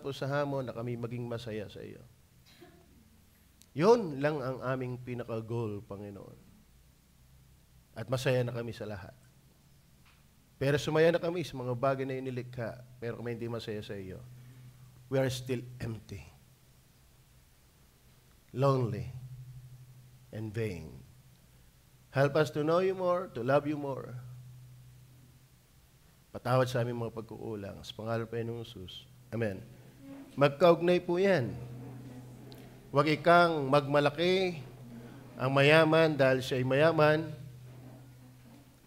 po sa hamon na kami maging masaya sa iyo. Yun lang ang aming pinaka-goal, Panginoon. At masaya na kami sa lahat. Pero sumaya na kami sa mga bagay na inilikha, pero kami hindi masaya sa iyo. We are still empty, lonely, and vain. Help us to know you more, to love you more. Patawad sa aming mga pagkukulang. Sa pangalan pa ng Jesus. Amen. Magkaugnay po yan. Huwag ikang magmalaki ang mayaman dahil siya ay mayaman.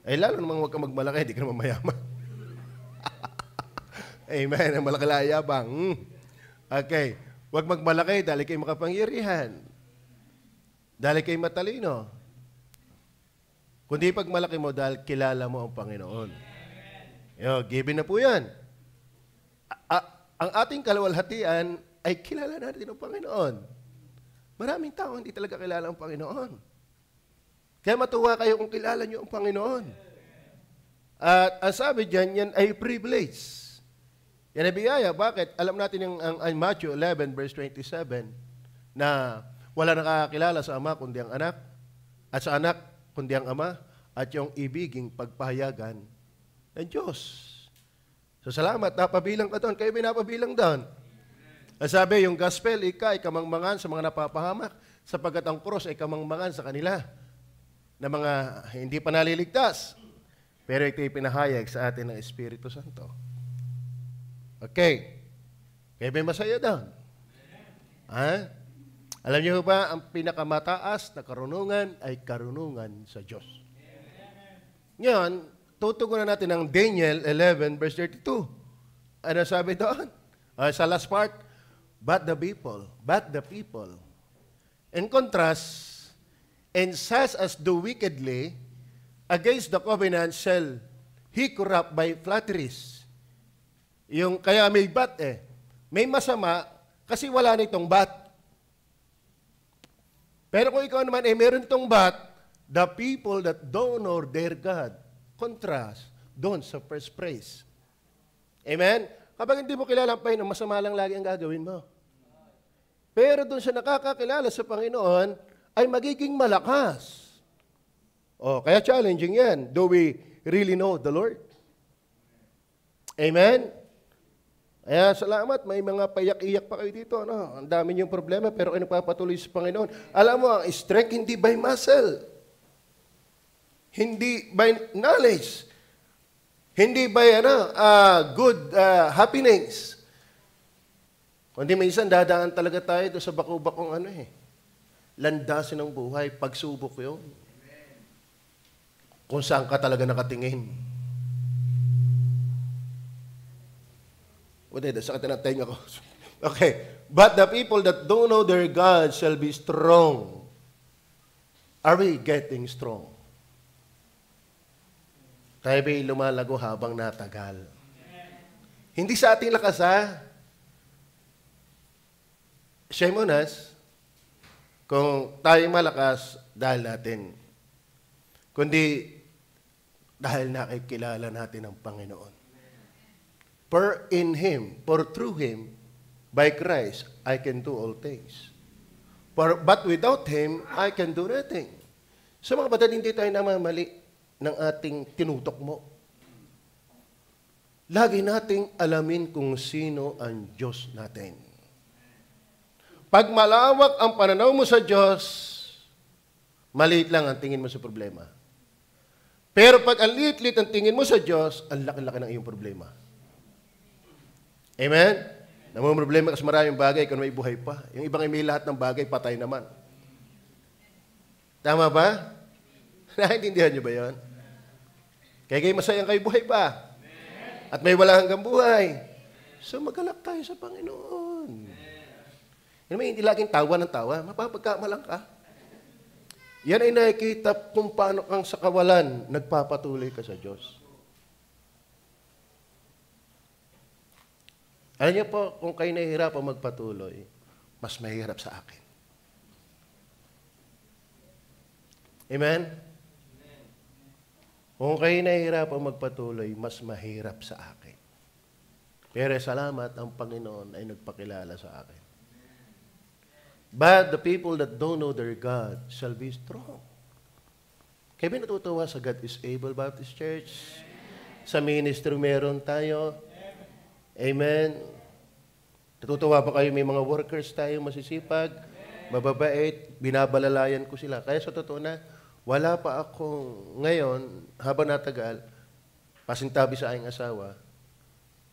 Ay lalo namang huwag kang magmalaki, hindi ka naman mayaman. Amen. Ang malakalayabang. Okay. Huwag magmalaki dahil kayo makapangyarihan. Dahil kayo matalino. Kundi pagmalaki mo dahil kilala mo ang Panginoon. Yo, given na po yan. Ang ating kaluwalhatian ay kilala natin ang Panginoon. Maraming tao hindi talaga kilala ang Panginoon. Kaya matuwa kayo kung kilala nyo ang Panginoon. At ang sabi dyan, yan ay privilege. Yan ay biyaya. Bakit? Alam natin ang Matthew 11 verse 27 na wala nakakakilala sa Ama kundi ang anak, at sa anak kundi ang Ama, at yung ibiging pagpahayagan ng Diyos. So salamat, napabilang ka doon. Kayo binapabilang doon. Ang sabi, yung gospel, ay kamangmangan sa mga napapahamak, sapagkat ang cross ay kamangmangan sa kanila na mga hindi pa naliligtas. Pero ito'y pinahayag sa atin ng Espiritu Santo. Okay. Kayo ba masaya doon? Ha? Alam niyo ba, ang pinakamataas na karunungan ay karunungan sa Diyos. Ngayon, tutugunan natin ang Daniel 11 verse 32. Ano sabi doon? Sa last part, but the people, in contrast, and such as do wickedly against the covenant shall he corrupt by flatteries. Yung, kaya may but may masama kasi wala nitong but. Pero kung ikaw naman meron itong but, the people that don't know their God, contrast doon sa first praise. Amen? Kapag hindi mo kilala ang Panginoon, masama lang lagi ang gagawin mo. Pero doon sa nakakakilala sa Panginoon, ay magiging malakas. Kaya challenging yan. Do we really know the Lord? Amen? Kaya salamat, may mga payak-iyak pa kayo dito. Ano? Ang dami niyong problema, pero kayo nagpapatuloy sa Panginoon. Alam mo, ang strength hindi by muscle. Hindi by knowledge. Hindi by good happenings. Kundi minsan dadaan talaga tayo doon sa bako-bakong landasin ng buhay, pagsubok yun. Kung saan ka talaga nakatingin. Sakit na tenga ko. Okay. But the people that don't know their God shall be strong. Are we getting strong? Tayo ba'y lumalago habang natagal? Hindi sa ating lakas, Shemonas, kung tayo malakas dahil natin, kundi dahil nakikilala natin ang Panginoon. For in Him, for through Him, by Christ, I can do all things. But without Him, I can do nothing. So mga kapatid, hindi tayo namamali ng ating tinutok mo. Lagi nating alamin kung sino ang Diyos natin. Pag malawak ang pananaw mo sa Diyos, maliit lang ang tingin mo sa problema. Pero pag ang liit-liit ang tingin mo sa Diyos, ang laki-laki ng iyong problema. Amen? Namumroblema ka sa maraming bagay kung may buhay pa. Yung ibang may lahat ng bagay, patay naman. Tama ba? Naintindihan niyo ba yun? Kaya kayo masayang kayo buhay pa. At may wala hanggang buhay. So magalak tayo sa Panginoon. Hindi laging tawa ng tawa. Mapapagkamalang ka. Yan ay nakikita kung paano kang sa kawalan nagpapatuloy ka sa Diyos. Alam niyo po, kung kayo nahihirapan magpatuloy, mas mahirap sa akin. Amen? Kung kayo nahihirapan magpatuloy, mas mahirap sa akin. Pero salamat, ang Panginoon ay nagpakilala sa akin. But the people that don't know their God shall be strong. Kaya ba natutuwa sa God is Able Baptist Church? Sa ministry meron tayo. Amen. Natutuwa pa kayo, may mga workers tayo masisipag, mababait, binabalalayan ko sila. Kaya sa totoo na, wala pa akong ngayon, habang natagal, pasintabi sa aking asawa,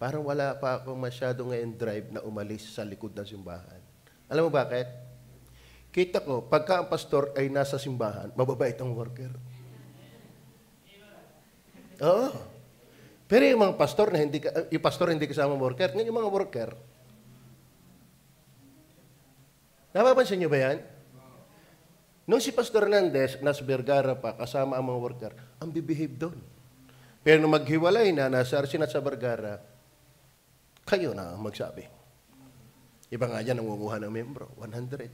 parang wala pa akong masyado ngayon drive na umalis sa likod ng simbahan. Alam mo bakit? Kita ko, pagka ang pastor ay nasa simbahan, mababait ang worker. Oo. Pero yung mga pastor na yung pastor hindi kasama worker, ngayon yung mga worker, napapansin niyo ba yan? Nung si Pastor Hernandez, nasa Vergara pa, kasama ang mga worker, ang bibihave doon. Pero nung maghiwalay na, nasa Arsin at sa Vergara, kayo na ang magsabi. Iba nga dyan, nangunguha ng membro, 100.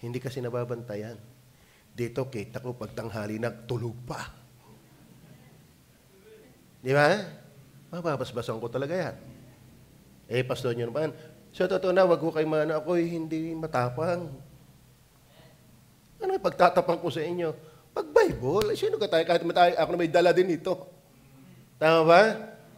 Hindi kasi nababantayan. Dito, kita ko, pagtanghali, nagtulog pa. Di ba? Mababasbasan ko talaga yan. Pastor nyo naman, sa totoo na, wag ko kayo mana, ako'y hindi matapang. Ano yung pagtatapang ko sa inyo? Pag-Bible, sino ka tayo? Kahit ako na may dala din ito. Tama ba?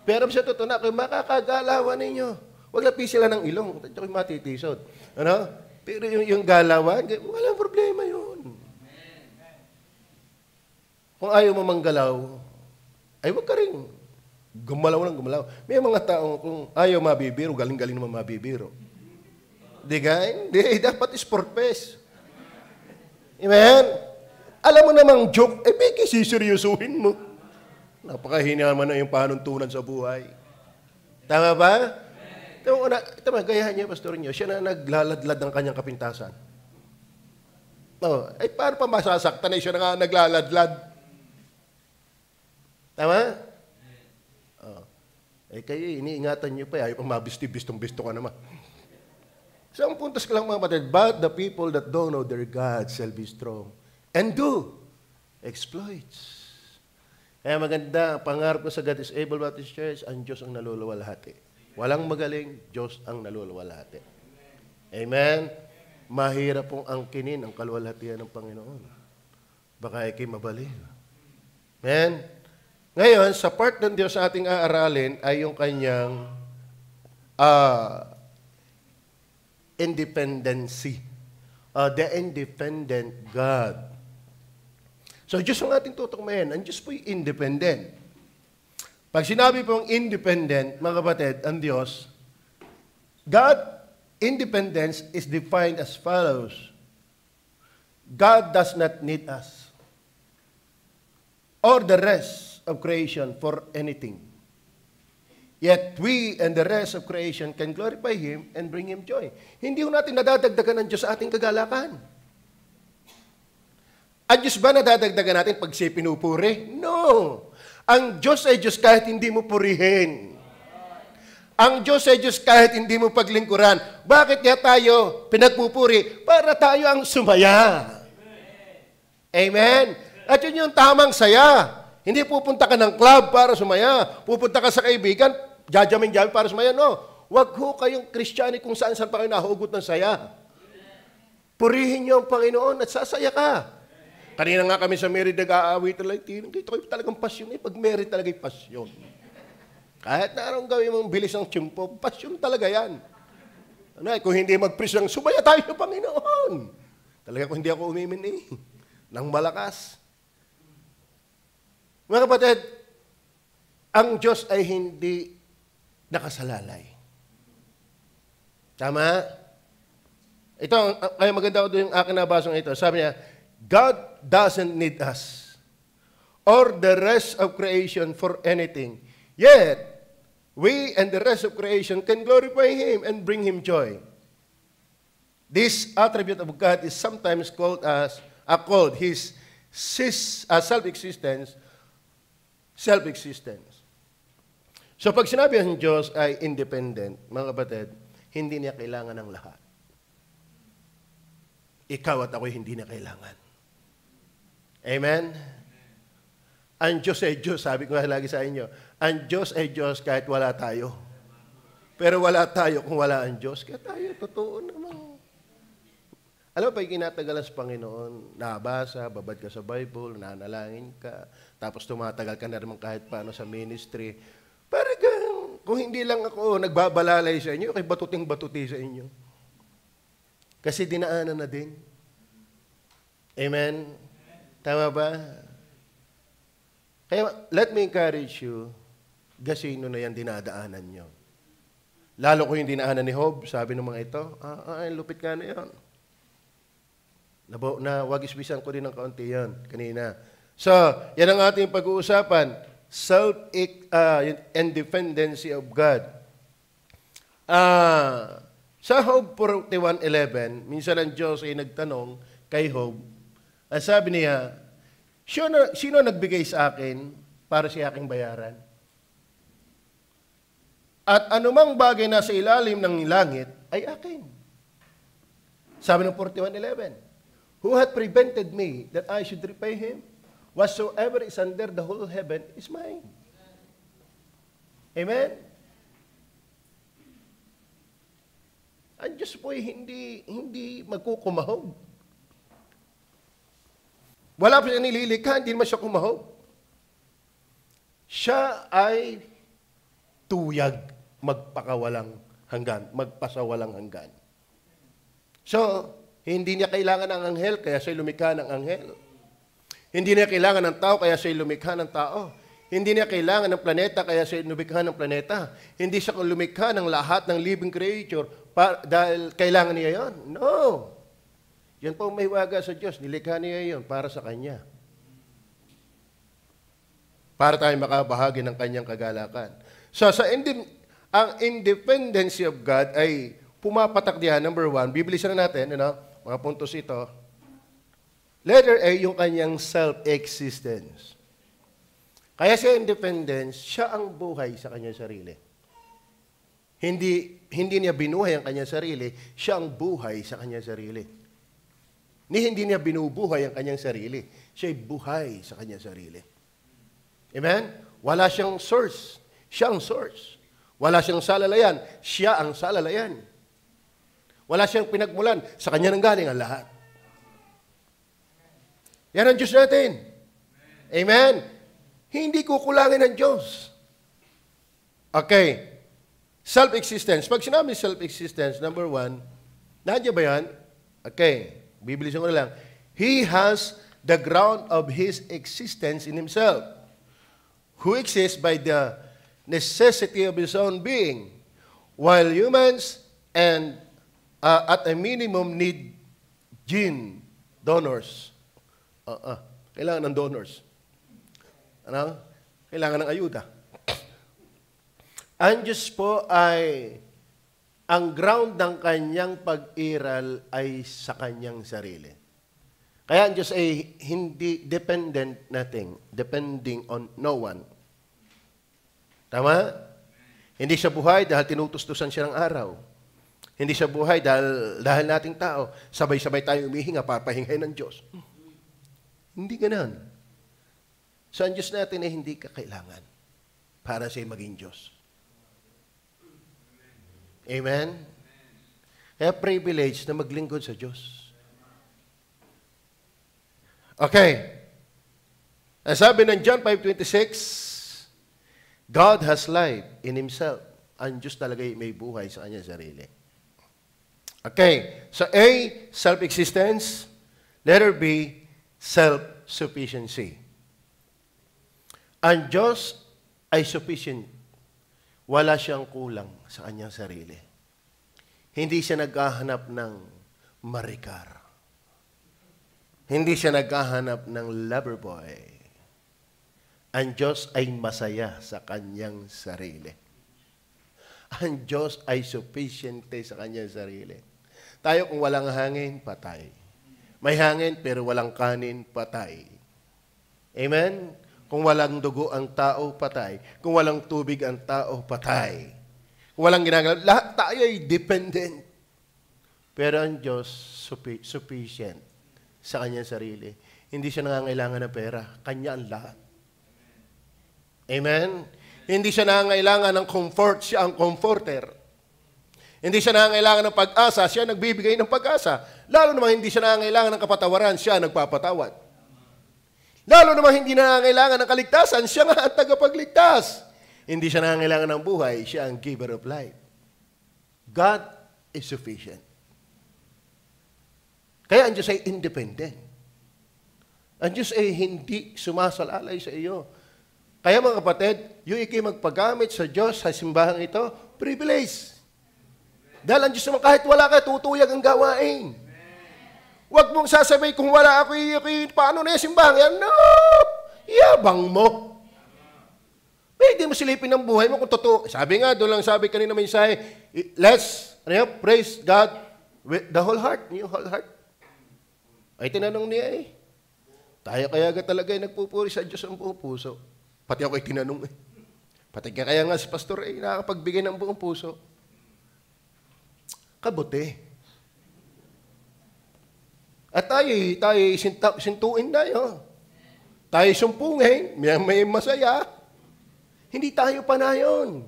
Pero sa totoo na, kayo makakagalawan ninyo. Huwag lapis sila ng ilong. Ito kayo matitisod. Ano? Pero yung galawan, walang problema yun. Kung ayaw mo manggalaw, ay huwag ka rin. Gumalaw lang, gumalaw. May mga taong kung ayaw mabibiro, galing-galing naman mabibiro. Di ka? Hindi, dapat sport fest. Amen? Alam mo namang joke, bigay siseryosuhin mo. Napakahina naman na yung panuntunan sa buhay. Tama ba? Tama, gayahan niya, pastor niyo, siya na naglaladlad ng kanyang kapintasan. Paano pa masasaktan siya na nga naglaladlad? Tama? Kayo, iniingatan niyo pa, ayaw pang mabisti-bistong-bisto ka naman. So, ang puntos ko lang mga kapatid, but the people that don't know their God shall be strong and do exploits. Kaya maganda, ang pangarap ko sa God is Able Baptist Church, ang Diyos ang naluluwalhati. Walang magaling, Diyos ang naluluwalhati. Amen? Mahirap pong angkinin ang kaluwalhatian ng Panginoon. Baka ikay mabalil. Amen? Ngayon, sa part ng Diyos sa ating aaralin ay yung kanyang independency. The independent God. So, Diyos ang ating tutukmayan. Ang Diyos po'y independent. Pag sinabi pong independent, mga kapatid, ang Diyos, God, independence is defined as follows. God does not need us or the rest of creation for anything. Yet we and the rest of creation can glorify Him and bring Him joy. Hindi ho natin nadadagdagan ng Diyos sa ating kagalakan. Ang Diyos ba nadadagdagan natin pag siya pinupuri? No. Ang Diyos ay Diyos kahit hindi mo purihin. Ang Diyos ay Diyos kahit hindi mo paglingkuran. Bakit niya tayo pinagpupuri? Para tayo ang sumaya. Amen? At yun yung tamang saya. Hindi pupunta ka ng club para sumaya. Pupunta ka sa kaibigan, jajamin-jamin para sumaya. No. Huwag ho kayong Kristiyani kung saan-saan pa kayo nahugot ng saya. Purihin niyo ang Panginoon at sasaya ka. Kanina nga kami sa married nag-aaway talaga. Ito kayo talagang pasyon. Pag married talaga yung pasyon. Kahit na anong gawin mong bilis ng tiyempo, pasyon talaga yan. Kung hindi mag-preach sumaya tayo ng Panginoon. Talaga kung hindi ako umimin nang malakas. Mga kapatid, ang Diyos ay hindi nakasalalay. Tama? Ito, kaya maganda doon yung akin nabasong ito. Sabi niya, God doesn't need us or the rest of creation for anything. Yet, we and the rest of creation can glorify Him and bring Him joy. This attribute of God is sometimes called His self-existence. So pag sinabi ang Diyos ay independent, mga kapatid, hindi niya kailangan ng lahat. Ikaw at ako'y hindi niya kailangan. Amen? Ang Diyos ay Diyos, sabi ko nga lagi sa inyo, Ang Diyos ay Diyos kahit wala tayo. Pero wala tayo kung wala ang Diyos. Kaya tayo, totoo naman. Alam mo pa, kinatagalan sa Panginoon, nabasa, babad ka sa Bible, nanalangin ka, tapos tumatagal ka na naman kahit paano sa ministry. Parang, kung hindi lang ako nagbabalalay sa inyo, kay batuting-batuti sa inyo. Kasi dinaanan na din. Amen? Tama ba? Kaya, let me encourage you, gasino na yan dinadaanan nyo. Lalo kung yung dinaanan ni Job, sabi ng mga ito, lupit ka na yan. Wag isbisan ko din ng kaunti yan kanina. So, yan ang ating pag-uusapan. Self-independency of God. Sa Job 41:11, minsan ang Diyos ay nagtanong kay Job, sabi niya, sino nagbigay sa akin para sa aking bayaran? At anumang bagay na sa ilalim ng langit ay akin. Sabi ng 41:11, who hath prevented me that I should repay him? Whatsoever is under the whole heaven is mine. Amen? Ang Diyos po'y hindi magkukumahog. Wala pa siya nililikha, hindi naman siya kumahog. Siya ay tuyag, magpakawalang hanggan, magpasawalang hanggan. So, hindi niya kailangan ng anghel, kaya siya'y lumikha ng anghel. Hindi niya kailangan ng tao, kaya siya'y lumikha ng tao. Hindi niya kailangan ng planeta, kaya siya'y lumikha ng planeta. Hindi siya lumikha ng lahat ng living creature dahil kailangan niya yon. No! Yan po may waga sa Diyos. Nilikha niya yon para sa Kanya. Para tayo makabahagi ng Kanyang kagalakan. So, ang independency of God ay pumapatak diyan, number 1. Bibilisan na natin, mga puntos ito. Letter A, yung kanyang self-existence. Kaya siya independence, siya ang buhay sa kanyang sarili. Hindi niya binuhay ang kanyang sarili, siya ang buhay sa kanyang sarili. Hindi niya binubuhay ang kanyang sarili, siya'y buhay sa kanyang sarili. Amen? Wala siyang source, siya ang source. Wala siyang salalayan, siya ang salalayan. Wala siyang pinagmulan, sa kanya nang galing ang lahat. Yan ang Diyos natin. Amen? Hindi kukulangin ng Diyos. Okay. Self-existence. Pag sinabi self-existence, number 1, nandiyan ba yan? Okay. Bibilisan ko na lang. He has the ground of His existence in Himself, who exists by the necessity of His own being, while humans and at a minimum need gene donors. Kailangan ng donors. Kailangan ng ayuda. Ang Diyos po ay, ang ground ng kanyang pag-iral ay sa kanyang sarili. Kaya ang Diyos ay hindi dependent depending on no one. Tama? Hindi siya buhay dahil tinutustusan siya ng araw. Hindi siya buhay dahil nating tao. Sabay-sabay tayo umihinga, papahingay ng Diyos. Hindi ganoon. So, ang Diyos natin ay hindi kakailangan para siya maging Diyos. Amen? Kaya privilege na maglingkod sa Diyos. Okay. Ang sabi ng John 5:26, God has life in Himself. Ang Diyos talaga may buhay sa kanyang sarili. Okay. So A, self-existence. Letter B, self-sufficiency. Ang Diyos ay sufficient. Wala siyang kulang sa kanyang sarili. Hindi siya naghahanap ng marikar. Hindi siya naghahanap ng lover boy. Ang Diyos ay masaya sa kanyang sarili. Ang Diyos ay sufficient sa kanyang sarili. Tayo kung walang hangin, patay. May hangin pero walang kanin, patay. Amen? Kung walang dugo ang tao, patay. Kung walang tubig ang tao, patay. Kung walang ginagawa, lahat tayo ay dependent. Pero ang Diyos, sufficient sa kanyang sarili. Hindi siya nangangailangan ng pera. Kanya ang lahat. Amen? Hindi siya nangangailangan ng comfort, siya ang comforter. Hindi siya nangangailangan ng pag-asa, siya nagbibigay ng pag-asa. Lalo naman hindi siya nangangailangan ng kapatawaran, siya nagpapatawad. Lalo naman hindi nangangailangan ng kaligtasan, siya nga ang tagapagligtas. Hindi siya nangangailangan ng buhay, siya ang giver of life. God is sufficient. Kaya ang Diyos ay independent. Ang Diyos ay hindi sumasalalay sa iyo. Kaya mga kapatid, yung ikay magpagamit sa Diyos sa simbahang ito, privilege. Dahil ang Diyos naman kahit wala ka, tutuyag ang gawain. Huwag mong sasabay kung wala ako, paano na yung simbahan? Yan, no! Yabang mo. Pwede mo silipin ang buhay mo kung totoo. Sabi nga, doon lang sabi kanina mensahe, let's praise God with the whole heart. Yung whole heart. Ay tinanong niya tayo kaya talaga ay nagpupuri sa Diyos ang buong puso. Pati ako ay tinanong Pati kaya nga si pastor ay nakakapagbigay ng buong puso. Kabuti. At tayo sintuin tayo. Tayo sumpungin, may masaya. Hindi tayo panayon.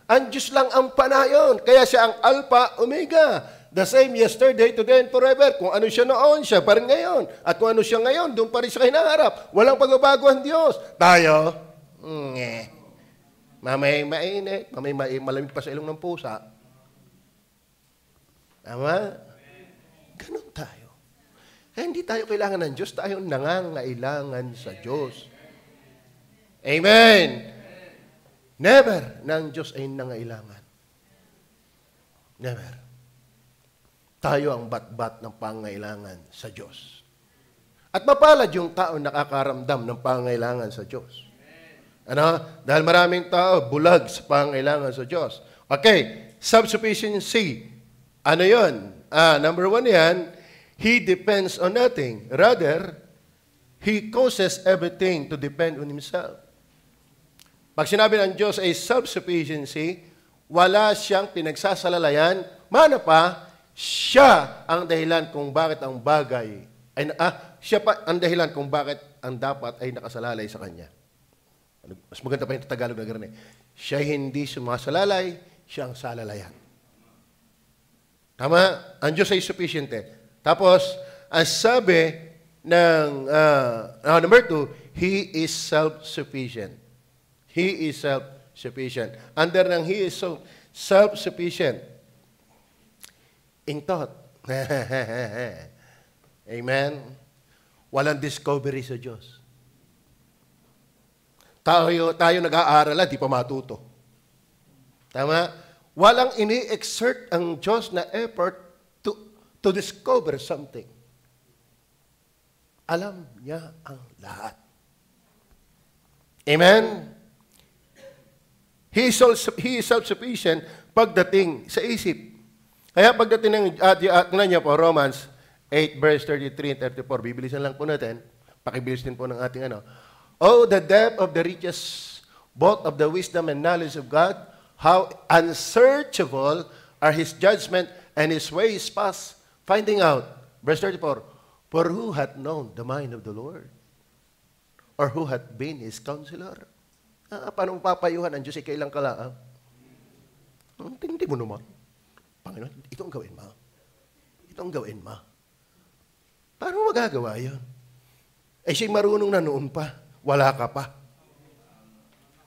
Ang Diyos lang ang panayon. Kaya siya ang Alpha, Omega. The same yesterday, today, and forever. Kung ano siya noon, siya pa rin ngayon. At kung ano siya ngayon, doon pa rin siya hinaharap. Walang pagbabago ang Diyos. Tayo, mamay mainit, mamay malamig pa sa ilong ng pusa. Tama? Ganun tayo. Kaya hindi tayo kailangan ng Diyos, tayo nangangailangan sa Diyos. Amen! Never ng Diyos ay nangailangan. Never. Tayo ang bat-bat ng pangailangan sa Diyos. At mapalad yung tao nakakaramdam ng pangailangan sa Diyos. Ano? Dahil maraming tao bulag sa pangailangan sa Diyos. Okay, self-sufficiency. Ano yun? Number 1 yan, He depends on nothing. Rather, He causes everything to depend on Himself. Pag sinabi ng Diyos ay self-sufficiency, wala siyang pinagsasalalayan, mana pa, siya ang dahilan kung bakit ang bagay, siya pa ang dahilan kung bakit ang dapat ay nakasalalay sa Kanya. Mas maganda pa yung Tagalog na gano'n Siya hindi sumasalalay, siya ang salalayan. Tama? Ang Diyos ay sufficient Tapos, ang sabi ng, number 2, He is self-sufficient. He is self-sufficient. Under ng He is self-sufficient in thought. Amen? Walang discovery sa Diyos. Tayo nag-aaral, di pa matuto. Tama? Walang ini-exert ang Diyos na effort to discover something. Alam niya ang lahat. Amen? He is self-sufficient pagdating sa isip. Kaya pagdating ng niyo po, Romans 8, verse 33 and 34, bibilisan lang po natin. Pakibilis din po ng ating Oh, the depth of the riches, both of the wisdom and knowledge of God, how unsearchable are His judgment and His ways past finding out. Verse 34, for who hath known the mind of the Lord? Or who hath been His counselor? Paano papayuhan ang Diyos? Kailang kalaang? Hindi mo naman. Panginoon, ito ang gawin mo. Ito ang gawin mo. Paano magagawa yun? Siya'y marunong na noon pa. Wala ka pa.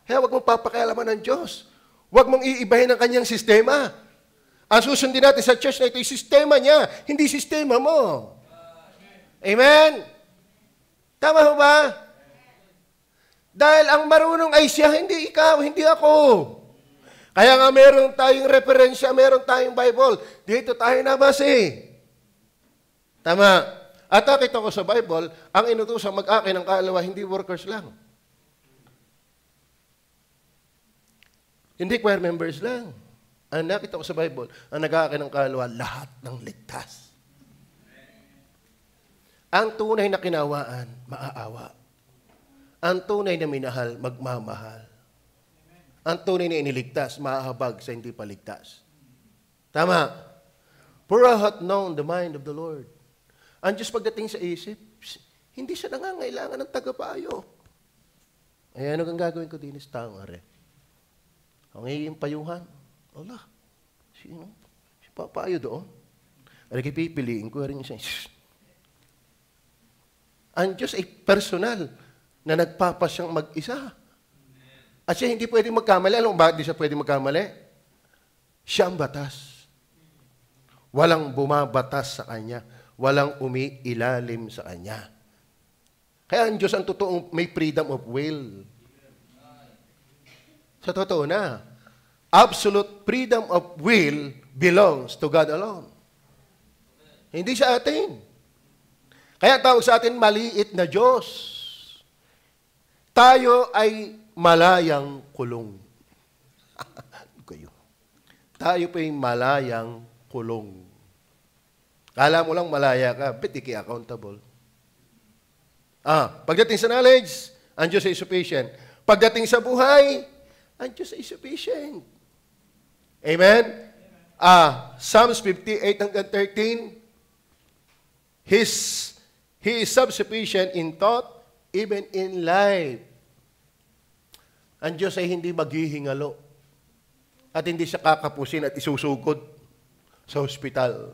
Kaya huwag mong papakialaman ng Diyos. Huwag mong iibahin ang kanyang sistema. Ang susundin natin sa church na ito, yung sistema niya, hindi sistema mo. Amen? Tama ho ba? Dahil ang marunong ay siya, hindi ikaw, hindi ako. Kaya nga meron tayong referensya, meron tayong Bible. Dito tayo nabase. Tama. At nakita ko sa Bible, ang inutusang mag-akin ng kaalawa, hindi workers lang. Hindi choir members lang. Ang nakita ko sa Bible, ang nag-akin ng kaalawa, lahat ng ligtas. Ang tunay na kinawaan, maaawa. Ang tunay na minahal, magmamahal. Ang tunay na iniligtas, mahahabag sa hindi paligtas. Tama. For I hath known the mind of the Lord. Ang Diyos pagdating sa isip, hindi siya nangangailangan ng tagapayo. Ay, ano kang gagawin ko din is taong are? Ang hihing payuhan. Wala. Sino? Si Papayo doon. Ano pipiliin ko rin siya. Ang Diyos ay personal na nagpapasyang mag-isa. At siya hindi pwedeng magkamali. Alam mo bakit di siya pwedeng magkamali? Siya ang batas. Walang bumabatas sa Kanya. Walang umiilalim sa Kanya. Kaya ang Diyos ang totoong may freedom of will. Sa totoo na, absolute freedom of will belongs to God alone. Hindi sa atin. Kaya tawag sa atin, maliit na Diyos. Tayo ay malayang kulong. Tayo pa yung malayang kulong. Kala mo lang malaya ka, but di accountable. Pagdating sa knowledge, ang Diyos ay sufficient. Pagdating sa buhay, ang Diyos ay sufficient. Amen? Psalms 58 hanggang 13, He is self-sufficient in thought, even in life. Ang Diyos ay hindi maghihingalo at hindi siya kakapusin at isusugod sa ospital.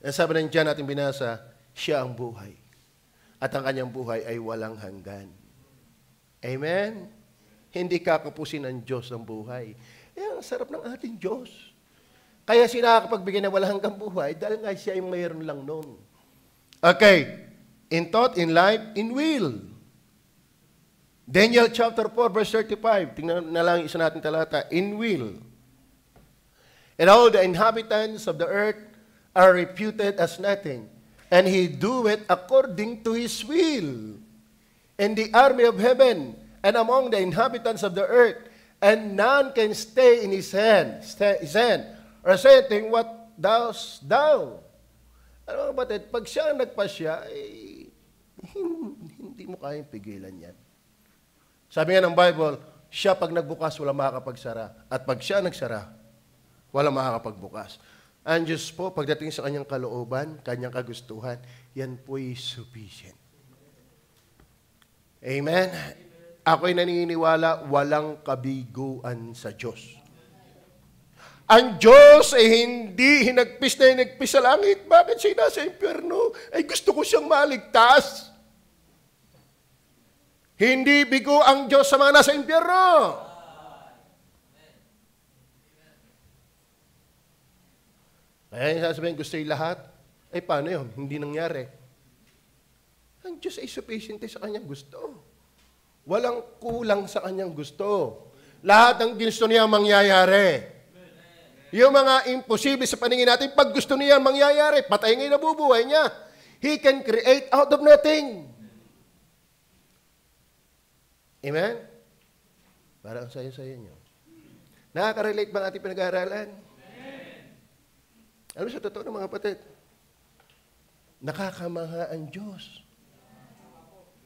Sabi ng dyan natin binasa, siya ang buhay. At ang kanyang buhay ay walang hanggan. Amen? Hindi kakapusin ng Diyos ang buhay. Ang sarap ng ating Diyos. Kaya siya nakakapagbigay na walang hanggang buhay dahil nga siya ay mayroon lang noon. Okay. In thought, in life, in will. Daniel chapter 4, verse 35. Tingnan na lang isa natin talata. In will. And all the inhabitants of the earth are reputed as nothing. And he doeth according to his will. In the army of heaven and among the inhabitants of the earth, and none can stay in his hand. Or saying, what dost thou? Ano ba, batid? Pag siya nagpasya, hindi mo kayang pigilan yan. Sabi nga ng Bible, siya pag nagbukas, wala makakapagsara. At pag siya nagsara, wala makakapagbukas. Ang Diyos po, pagdating sa kanyang kalooban, kanyang kagustuhan, yan po'y sufficient. Amen? Ako'y naniniwala, walang kabiguan sa Diyos. Ang Diyos ay hindi hinagpis na hinagpis sa langit. Bakit siya nasa impyerno? Ay gusto ko siyang maligtas. Hindi bigo ang Diyos sa mga nasa impyerno. Kaya yung sasabihin, gusto yung lahat. Ay paano yun? Hindi nangyari. Ang Diyos ay sufficient sa kanyang gusto. Walang kulang sa kanyang gusto. Lahat ng gusto niya mangyayari. Yung mga imposible sa paningin natin, pag gusto niya mangyayari, patay ngayon nabubuhay niya. He can create out of nothing. Amen? Parang sayo-sayo niyo. Nakaka-relate ba ang ating pinag-aaralan? Alam mo sa totoo ng mga kapatid, nakakamangha ang Diyos.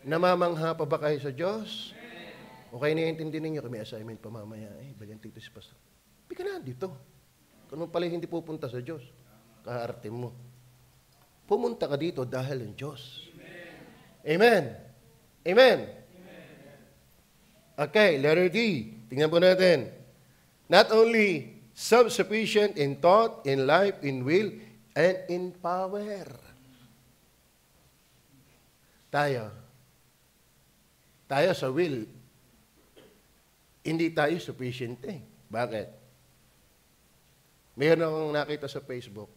Namamangha pa ba kayo sa Diyos? O kayo naiintindi ninyo, kami assignment pa mamaya, bagyan dito si Pastor. Bika na dito. Kung pala hindi pupunta sa Diyos, kaarte mo. Pumunta ka dito dahil ng Diyos. Amen. Amen. Okay, letter D. Tingnan po natin. Not only self-sufficient in thought, in life, in will, and in power. Tayo sa will, hindi tayo sufficient eh. Bakit? Mayroon akong nakita sa Facebook.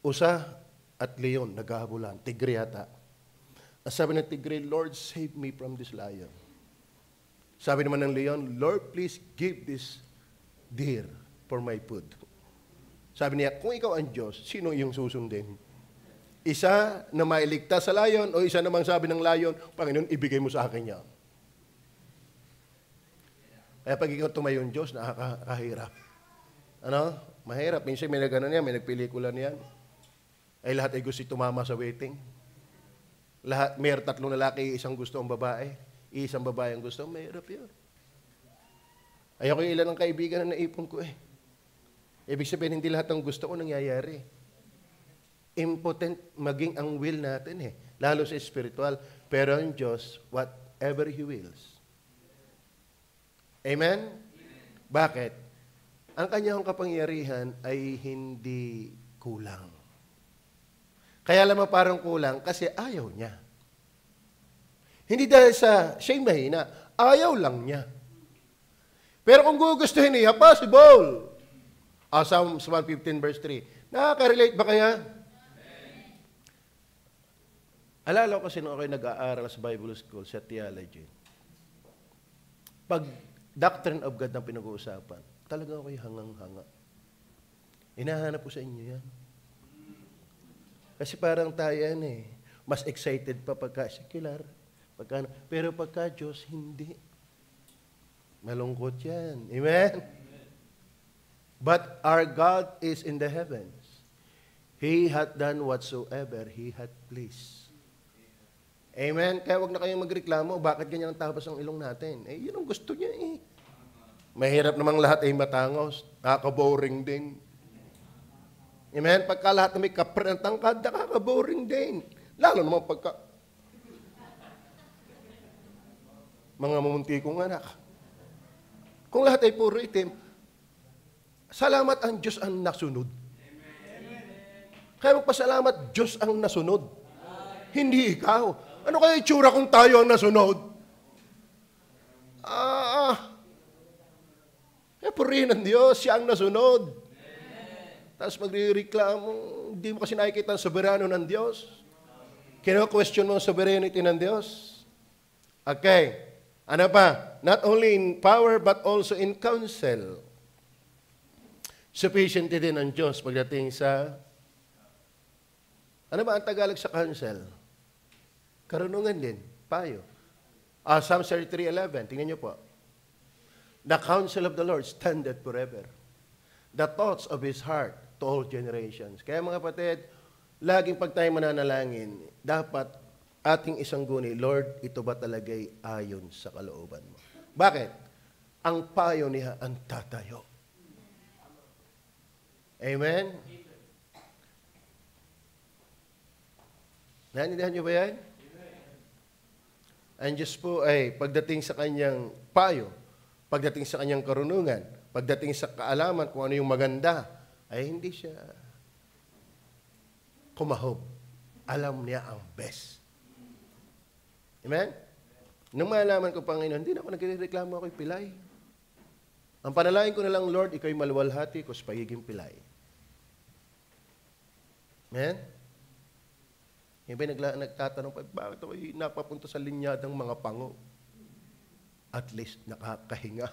Usa at leon, naghahabulan. Tigre yata. Sabi ng tigre, Lord, save me from this lion. Sabi naman ng leon, Lord, please give this deer for my food. Sabi niya, kung ikaw ang Diyos, sino yung susundin? Isa na mailigtas sa lion o isa namang sabi ng lion, Panginoon, ibigay mo sa akin yan. Kaya pag ikaw tumayon Diyos, nakakahirap. Ano? Mahirap. Minsan may nagano niya, may nagpelikula niyan. Ay lahat ay gusto tumama sa waiting. Lahat, may tatlong lalaki, isang gusto ang babae. Isang babae ang gusto. Mahirap yun. Ayoko yung ilan ng kaibigan na naipon ko eh. Ibig sabihin, hindi lahat ng gusto ko nangyayari. Impotent maging ang will natin eh. Lalo sa spiritual. Pero ang Diyos, whatever He wills. Amen? Bakit? Ang kanyang kapangyarihan ay hindi kulang. Kaya lamang parang kulang kasi ayaw niya. Hindi dahil sa siya'y mahina, ayaw lang niya. Pero kung gugustuhin niya, possible. Psalms 115 verse 3. Nakaka-relate ba kaya? Alala ko kasi nung ako'y nag-aaral sa Bible School, sa theology. Pag doctrine of God ang pinag-uusapan, talaga ako'y hangang-hanga. Hinahanap ko sa inyo yan. Kasi parang tayo yan mas excited pa pagka secular. Pero pagka Diyos, hindi. Malungkot yan. Amen? But our God is in the heavens. He hath done whatsoever He hath pleased. Amen? Kaya wag na kayong magreklamo, bakit ganyan ang tabas ng ilong natin? Yun ang gusto niya Mahirap namang lahat ay matangos. Nakaka-boring din. Amen? Pagka lahat na may kapre ng tangkad, nakaka-boring din. Lalo naman pagka mga mamunti kong anak. Kung lahat ay puro itim, salamat ang Diyos ang nasunod. Kaya magpasalamat, Diyos ang nasunod. Hindi ikaw. Ano kaya itsura kung tayo ang nasunod? Purihin ng Diyos, siya ang nasunod. Tapos magre-reklamo, hindi mo kasi nakikita ang soberano ng Diyos. Kino-question mo ang sovereignty ng Diyos. Okay. Ano pa? Not only in power, but also in counsel. Sufficient din ang Diyos pagdating sa... Ano ba ang Tagalog sa counsel? Karunungan din. Payo. Psalm 33:11. Tingnan niyo po. The counsel of the Lord standeth forever. The thoughts of His heart to all generations. Kaya mga kapatid, laging pag tayo mananalangin, dapat ating isang guni, Lord, ito ba talagay ayon sa kalooban mo? Bakit? Ang payo niya ang tatayo. Amen? Naintindihan niyo ba yan? Ang Diyos po ay pagdating sa kanyang payo, pagdating sa kanyang karunungan, pagdating sa kaalaman kung ano yung maganda, ay hindi siya kumahog. Alam niya ang best. Amen? Nung malaman ko, Panginoon, hindi na ako nagreklamo, ako'y pilay. Ang panalangin ko na lang, Lord, ikaw'y maluwalhati ko sa pagiging pilay. Amen? Iba nagtatanong pa, bakit ako'y napapunta sa linyadang mga pango? At least nakakahinga.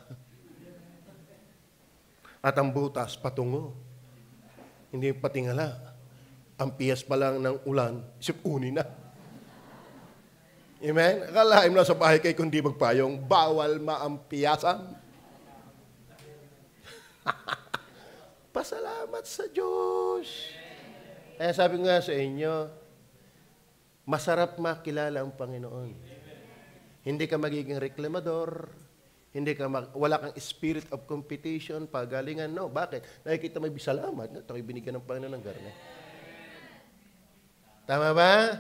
At ang butas patungo. Hindi patingala. Ang piyas pa lang ng ulan, sipuni na. Amen? Akalain mo na sa bahay kayo kundi magpayong, bawal maampiyasan. Pasalamat sa Diyos. Kaya sabi nga sa inyo, masarap makilala ang Panginoon. Hindi ka magiging reklamador, wala kang spirit of competition, pagalingan. No, bakit? Nakikita may bisalamat, no? Ito binigyan ng Panginoon ng garne. Tama ba?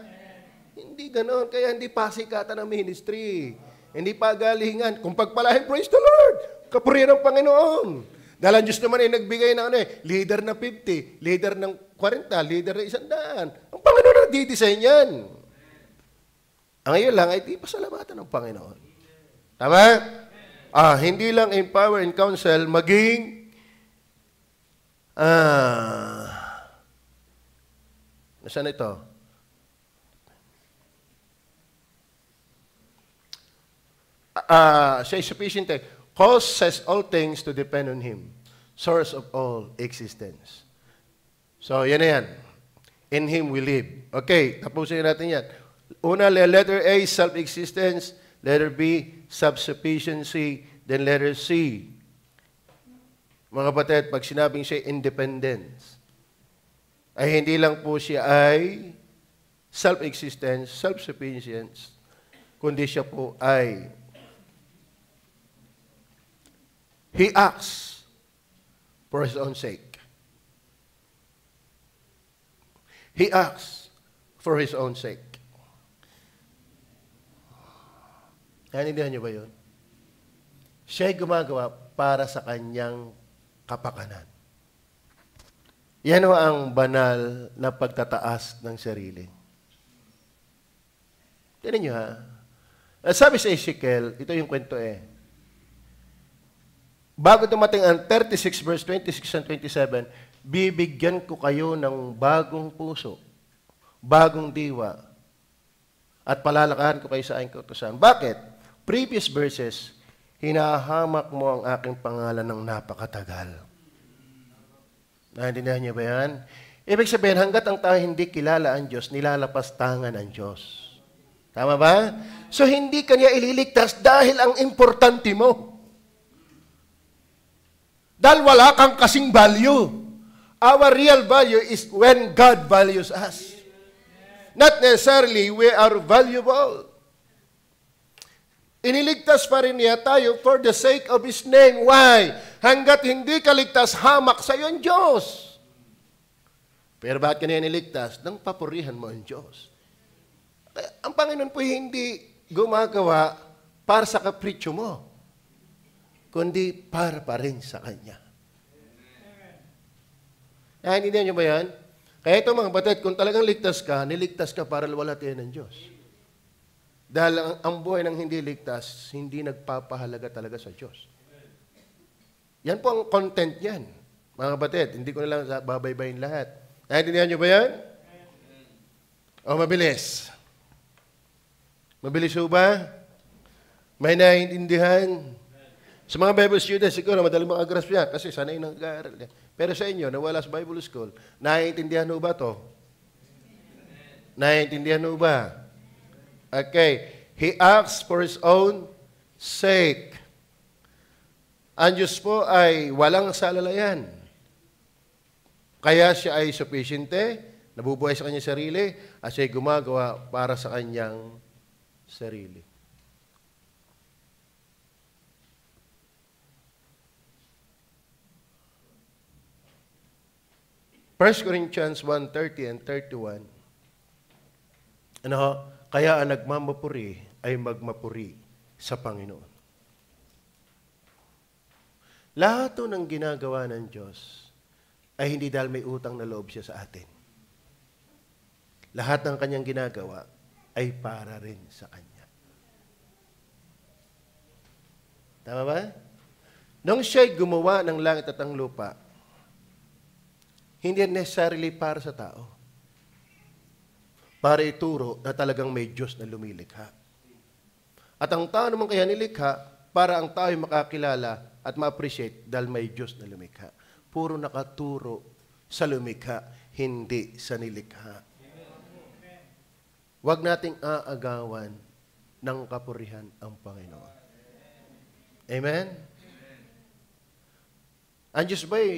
Hindi ganoon. Kaya hindi pasikatan ng ministry. Hindi pagalingan. Kung pagpalahin, praise the Lord. Kapurihan ng Panginoon. Dahil ang Diyos naman ay nagbigay ng leader na 50, leader ng 40, leader na 100. Ang Panginoon ang didesign yan. Ang ngayon lang ay di pasalamatan ng Panginoon. Tama? Hindi lang in power and counsel, maging nasaan ito? Say sufficient. Causes all things to depend on Him, source of all existence. So, yan na yan. In Him we live. Okay, tapusin natin yan. Una, letter A, self-existence. Letter B, self-sufficiency. Then letter C. Mga kapatid, pag sinabing siya independence, ay hindi lang po siya ay self-existence, self-sufficiency, kundi siya po ay He acts for His own sake. He acts for His own sake. Naintindihan niyo ba yun? Siya'y gumagawa para sa kanyang kapakanan. Yan ho ang banal na pagtataas ng sarili. Tinan nyo ha. Sabi sa Ezekiel, ito yung kwento bago dumating ang 36 verse 26 and 27, bibigyan ko kayo ng bagong puso, bagong diwa, at palalakahan ko kayo sa aking kautusan. Bakit? Previous verses, hinahamak mo ang aking pangalan ng napakatagal. Naintindihan niyo ba yan? Ibig sabihin, hanggat ang tao hindi kilala ang Diyos, nilalapastangan ang Diyos. Tama ba? So, hindi kanya ililigtas dahil ang importante mo. Dahil wala kang kasing value. Our real value is when God values us. Not necessarily we are valuable. Iniligtas pa rin niya tayo for the sake of His name. Why? Hanggat hindi ka ligtas, hamak sa iyo ang Diyos. Pero bakit ka niya iniligtas? Nang papurihan mo ang Diyos. Ang Panginoon po hindi gumagawa para sa kapritsyo mo, kundi para pa rin sa Kanya. Hindi niyo ba yan? Kaya ito mga batid, kung talagang ligtas ka, niligtas ka para luwalhatian ng Diyos. Dahil ang buhay ng hindi ligtas, hindi nagpapahalaga talaga sa Diyos. Yan po ang content yan. Mga batid, hindi ko na lang babaybayin lahat. Naintindihan niyo ba yan? O mabilis? Mabilis ho ba? May naiintindihan? Sa mga Bible students, siguro madaling makagrasp yan kasi sanay nang nag-aaral yan. Pero sa inyo, nawala sa Bible School, naiintindihan ho ba to? Naiintindihan ho ba? Okay. He acts for His own sake. Ang Diyos po ay walang salalayan. Kaya siya ay sufficiente, nabubuhay sa kanyang sarili, at siya ay gumagawa para sa kanyang sarili. 1 Corinthians 1:30 and 31. Kaya ang nagmamapuri ay magmapuri sa Panginoon. Lahat ng ginagawa ng Diyos ay hindi dahil may utang na loob siya sa atin. Lahat ng kanyang ginagawa ay para rin sa Kanya. Tama ba? Nung siya'y gumawa ng langit at ang lupa, hindi necessarily para sa tao. Para ituro na talagang may Diyos na lumilikha. At ang tao naman kaya nilikha para ang tao ay makakilala at ma-appreciate dahil may Diyos na lumikha. Puro nakaturo sa lumikha, hindi sa nilikha. Huwag nating aagawan ng kapurihan ang Panginoon. Amen? Ang Diyos ba'y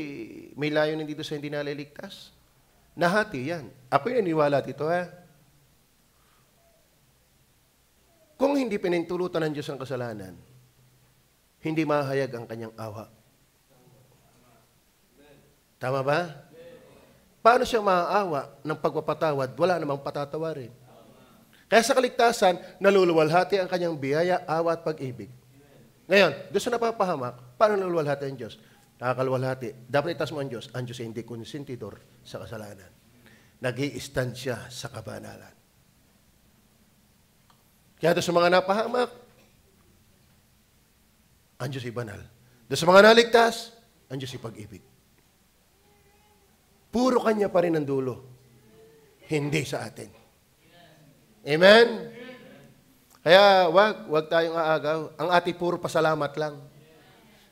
may layunin dito sa hindi naliligtas? Nahati yan. Ako'y naniwala dito, Kung hindi pinintulutan ng Diyos ang kasalanan, hindi mahayag ang kanyang awa. Tama ba? Paano siya maaawa ng pagpapatawad? Wala namang patatawarin. Kaya sa kaligtasan, naluluwalhati ang kanyang biyaya, awa at pag-ibig. Ngayon, doon sa napapahamak, paano naluluwalhati ang Diyos? Nakakaluwalhati. Dapat itas mo ang Diyos. Ang Diyos ay hindi konsentidor sa kasalanan. Nag-i-stand siya sa kabanalan. Kaya doon sa mga napahamak, ang Diyos ay banal. Doon sa mga naligtas, ang Diyos ay pag-ibig. Puro Kanya pa rin ang dulo. Hindi sa atin. Amen? Kaya wag tayong aagaw. Ang ating puro pasalamat lang.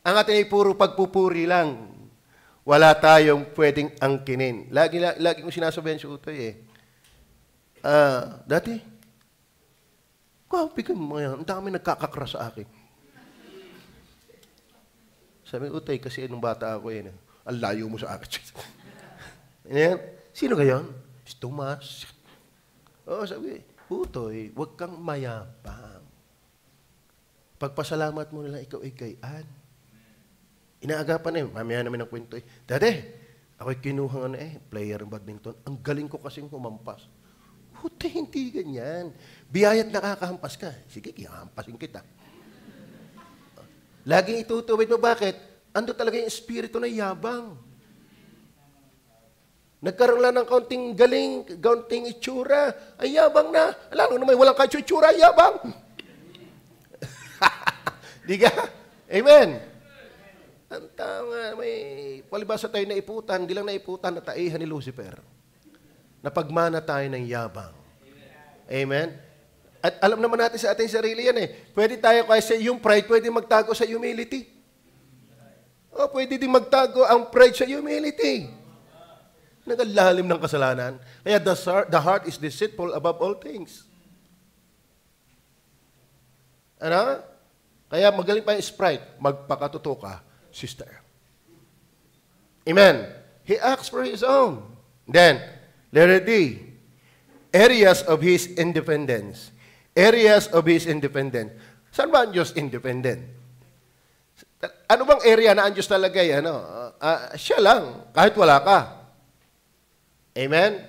Ang ating ay puro pagpupuri lang. Wala tayong pwedeng angkinin. Lagi kong sinasabihan si Utoy dati, bigyan mo yan. Ang dami nagkakakra sa akin. Sabi ko, Utoy, kasi nung bata ako ang layo mo sa akin. Sino gayon? Si Tomas. Sabi, Utoy, huwag kang mayabang. Pagpasalamat mo na lang ikaw ay gayan. Inaagapan mamaya namin ang kwento Dati, ako'y kinuhang player ng badminton. Ang galing ko kasing humampas. Huti, hindi ganyan. Biyaya't nakakahampas ka. Sige, hampasin kita. Laging itutuwid mo. Bakit? Ando talaga yung espiritu na yabang. Nagkaroon lang ng kaunting galing, kaunting itsura, ay yabang na. Alam mo naman, walang kaitsura, yabang. Di ka? Amen. Ang tama, may palibasa tayo na iputan, hindi lang naiputan, nataihan ni Lucifer. Napagmana tayo ng yabang. Amen? At alam naman natin sa ating sarili yan eh. Pwede tayo kasi yung pride, pwede magtago sa humility. O, pwede din magtago ang pride sa humility. Nagalalim ng kasalanan. Kaya the heart is deceitful above all things. Ano? Kaya magaling pa yung Sprite, magpakatuto ka, sister. Amen. He asks for his own. Then, letter D, areas of his independence. Areas of his independence. Saan ba ang Diyos independent? Ano bang area na ang Diyos talaga? Siya lang, kahit wala ka. Amen?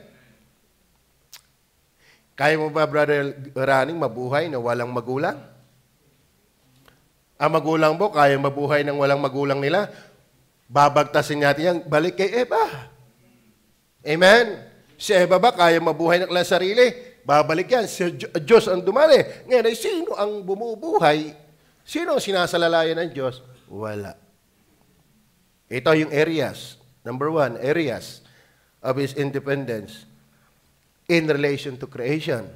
Kaya mo ba, Brother Running, mabuhay na walang magulang? Ang magulang mo, kaya mabuhay ng walang magulang nila? Babagtasin natin yan, balik kay Eva. Amen? Si Eva ba, kaya mabuhay ng kanilang sarili? Babalik yan. Si Diyos ang dumali. Ngayon, sino ang bumubuhay? Sino ang sinasalalayan ng Diyos? Wala. Ito yung areas. Number 1, areas of His independence in relation to creation.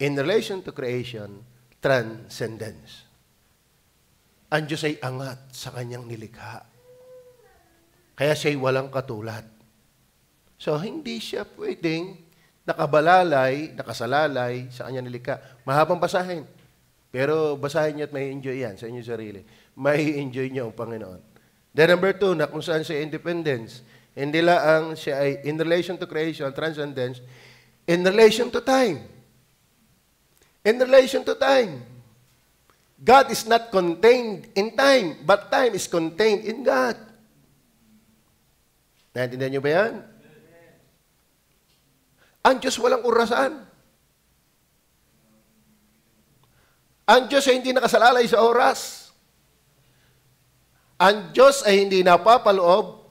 In relation to creation, transcendence. Ang Diyos ay angat sa kanyang nilikha. Kaya siya'y walang katulad. So, hindi siya pwedeng nakasalalay sa kanyang nilikha. Mahabang basahin. Pero basahin niyo at may enjoy yan sa inyong sarili. May enjoy niyo ang Panginoon. Then number 2, na kung saan siya independence. Hindi lang siya ay in relation to creation, transcendence, in relation to time. In relation to time. God is not contained in time, but time is contained in God. Naintindihan niyo ba yan? Ang Diyos walang orasan. Ang Diyos ay hindi nakasalalay sa oras. Ang Diyos ay hindi napapaloob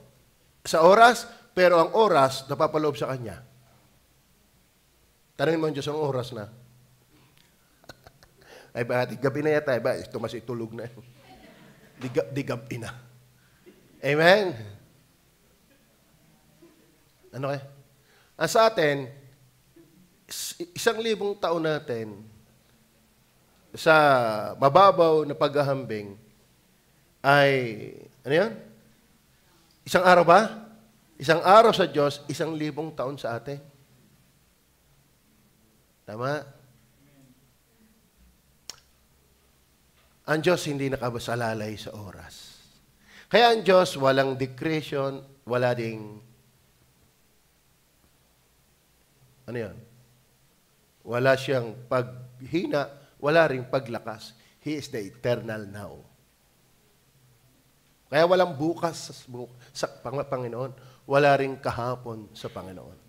sa oras, pero ang oras napapaloob sa Kanya. Tanungin mo ang Diyos ang oras na. Ay ba, gabi na yata, ba, ito mas itulog na. Di gabi na. Amen? Ano kaya? Sa atin, 1,000 taon natin, sa mababaw na paghahambing, ay, ano yan? Isang araw ba? Isang araw sa Diyos, 1,000 taon sa atin. Tama? Ang Diyos hindi nakabasalalay sa oras. Kaya ang Diyos walang discretion, wala ding ano yan? Wala siyang paghina, wala ring paglakas. He is the eternal now. Kaya walang bukas sa Panginoon, wala ring kahapon sa Panginoon.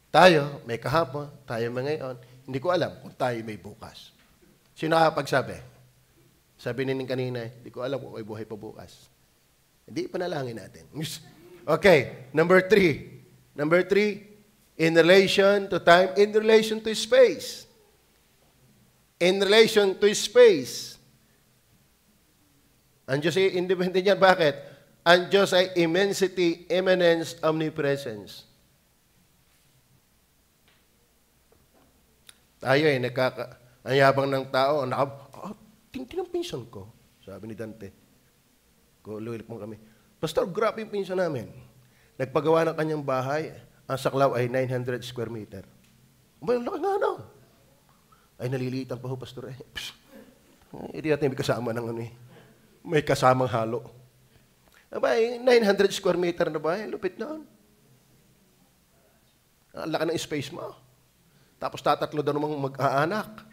Tayo, may kahapon, tayo may ngayon, hindi ko alam kung tayo may bukas. Sino nakapagsabi? Sabi nining kanina, hindi ko alam kung may buhay pa bukas. Hindi, panalangin natin. Okay, number 3. Number 3, in relation to time, in relation to space. In relation to space. Ang Diyos ay independent yan. Bakit? Ang Diyos ay immensity, immanence, omnipresence. Tayo ay ang yabang ng tao, tingting ang pinsan ko. Sabi ni Dante. Luilip mo kami. Pastor, grabe yung pinsan namin. Nagpagawa ng kanyang bahay, ang saklaw ay 900 square meter. Yung laki nga na. Ay, naliliitan pa ho, Pastor. Hindi natin may kasama ng ano eh. May kasamang halo. Abay, 900 square meter na ba? Lupit na. Ang laki ng space mo. Tapos tatatlo daw namang mag-aanak.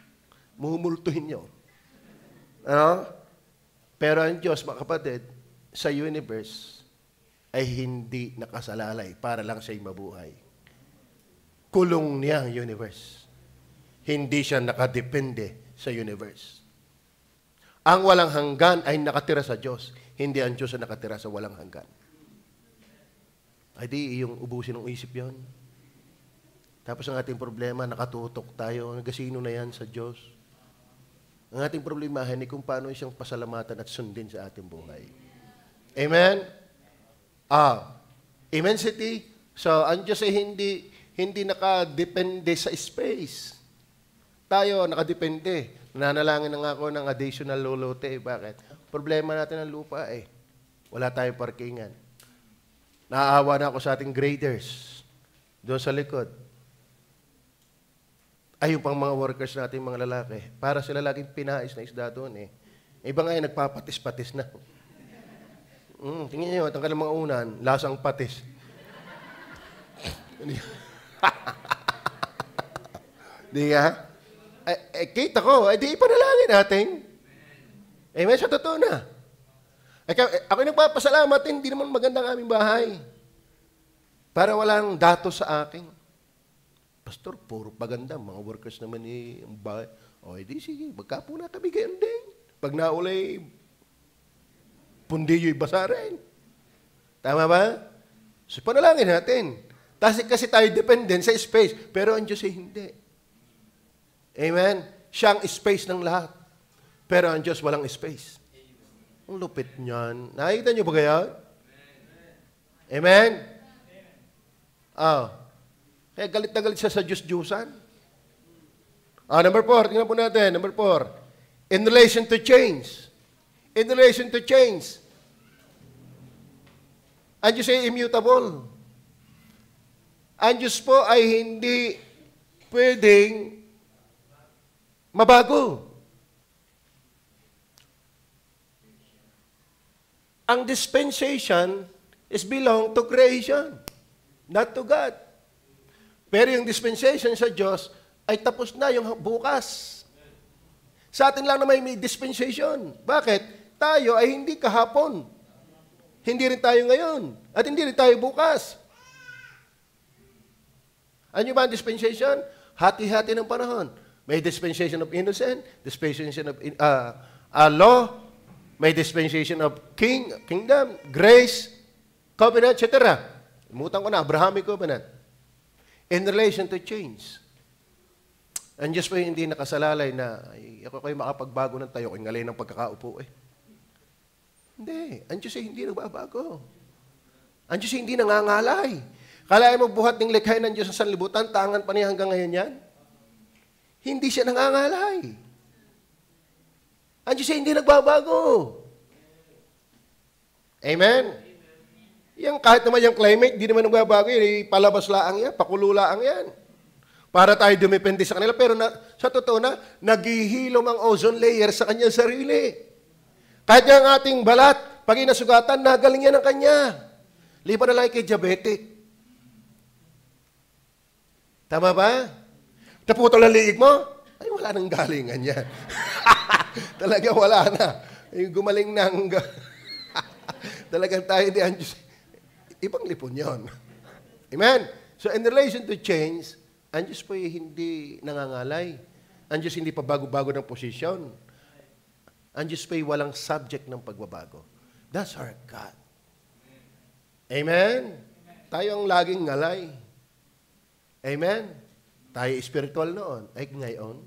Muhumultuhin niyo. Ano? Pero ang Diyos, mga kapatid, sa universe ay hindi nakasalalay para lang siya'y mabuhay. Kulong niya ang universe. Hindi siya nakadepende sa universe. Ang walang hanggan ay nakatira sa Diyos. Hindi ang Diyos ang nakatira sa walang hanggan. Ay di, yung ubusin ng isip yon. Tapos ang ating problema, nakatutok tayo. Nagasino na yan sa Diyos. Ang ating problemahin ay kung paano siyang pasalamatan at sundin sa ating buhay. Amen? Immensity. So, ang Diyos ay hindi nakadepende sa space. Tayo, nakadepende. Nanalangin na nga ako ng additional lolote. Bakit? Problema natin ang lupa eh. Wala tayong parkingan. Naaawa na ako sa ating graders. Doon sa likod. Ay, yung pang mga workers natin, mga lalaki. Para sila laging pinais na isda doon eh. Iba nga yung nagpapatis-patis na. Tingnan nyo, ang kanilang mga unan, lasang patis. Di nga? Kita ko, di ipanalangin natin. Amen, sa totoo na. Ako nagpapasalamat, hindi naman maganda ang aming bahay. Para walang datos sa akin. Pastor, puro paganda. Mga workers naman ang bahay. Di sige, magkapuna kami gayon din. Pag naulay, pundiyo'y basa rin. Tama ba? So, panalangin natin. Kasi tayo dependent sa space. Pero ang Diyos ay hindi. Amen? Siya ang space ng lahat. Pero ang Diyos walang space. Ang lupit niyan. Nakikita niyo ba kaya? Amen? Kaya galit na galit siya sa Diyos-Diyusan. Number 4. Tingnan po natin. Number 4. In relation to change. In relation to change. Ang Diyos ay immutable. Ang Diyos po ay hindi pwedeng mabago. Ang dispensation is belong to creation, not to God. Pero yung dispensation sa Diyos ay tapos na yung bukas. Sa atin lang na may dispensation. Bakit? Tayo ay hindi kahapon. Hindi rin tayo ngayon. At hindi rin tayo bukas. Ano ba ang dispensation? Hati-hati ng panahon. May dispensation of innocent, dispensation of law, may dispensation of kingdom, grace, covenant, etc. Imutan ko na, Abrahamic covenant. In relation to change. Ang Diyos po hindi nakasalalay na, ako kayo makapagbago ng tayo, kung ngalay ng pagkakaupo eh. Hindi. Ang Diyos ay hindi nagbabago. Ang Diyos ay hindi nangangalay. Kalahin mo buhat ng likhay ng Diyos sa sanlibutan, tangan pa niya hanggang ngayon yan? Hindi siya nangangalay. Ang Diyos ay hindi nagbabago. Amen? Yang kahit naman yung climate, hindi naman nagbabago yan. Palabas laang yan, pakulo laang yan. Para tayo dumipende sa kanila. Pero sa totoo na, naghihilom ang ozone layer sa kanyang sarili. Kahit nga ang ating balat, pag inasugatan, nagaling yan ng kanya. Liban na lang kay diabetic. Tama ba? Naputol ang liig mo? Ay, wala nang galingan yan. Talaga wala na. Yung gumaling na talagang tayo di ang Diyos. Ibang lipon yun. Amen? So, in relation to change, ang Diyos po hindi nangangalay. Ang Diyos hindi pa bago-bago ng posisyon. Ang Diyos po walang subject ng pagbabago. That's our God. Amen? Tayo ang laging ngalay. Amen? Tayo spiritual noon. Ay ngayon.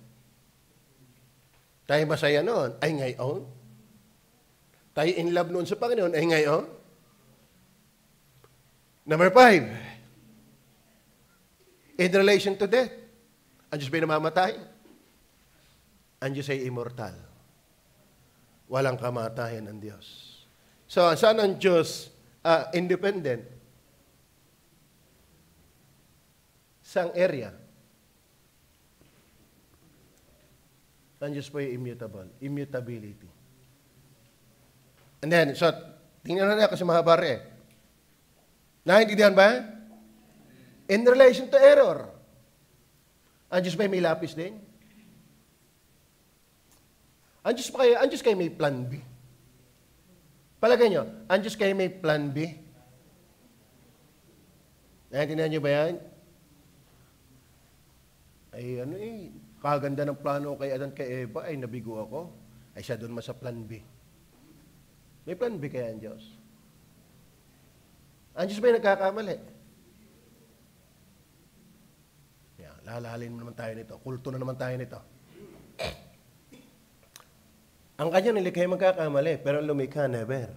Tayo masaya noon. Ay ngayon. Tayo in love noon sa Panginoon. Ay ngayon. Number 5. In relation to death. Ang Diyos ba'y namamatay? Ang Diyos ay immortal. Walang kamatayan ng Diyos. So, saan ang Diyos independent? Sang area. Ang Diyos po ay immutable. Immutability. And then, so, tingnan na kasi mahaba rin. Naintindihan ba? In relation to error. Ang Diyos ba may lapis din? Ang Diyos kayo may plan B. Palagay nyo, ang Diyos kayo may plan B. Naintindihan nyo ba yan? Ay, kaganda ng plano kay Adan kay Eva, ay nabigo ako. ay siya doon sa plan B. May plan B kaya ang Diyos? Ang Diyos ba yung nagkakamali? Yeah, lalalin naman tayo nito. Kulto na naman tayo nito. Ang kanya nilikha ay magkakamali, pero ang lumikha, never.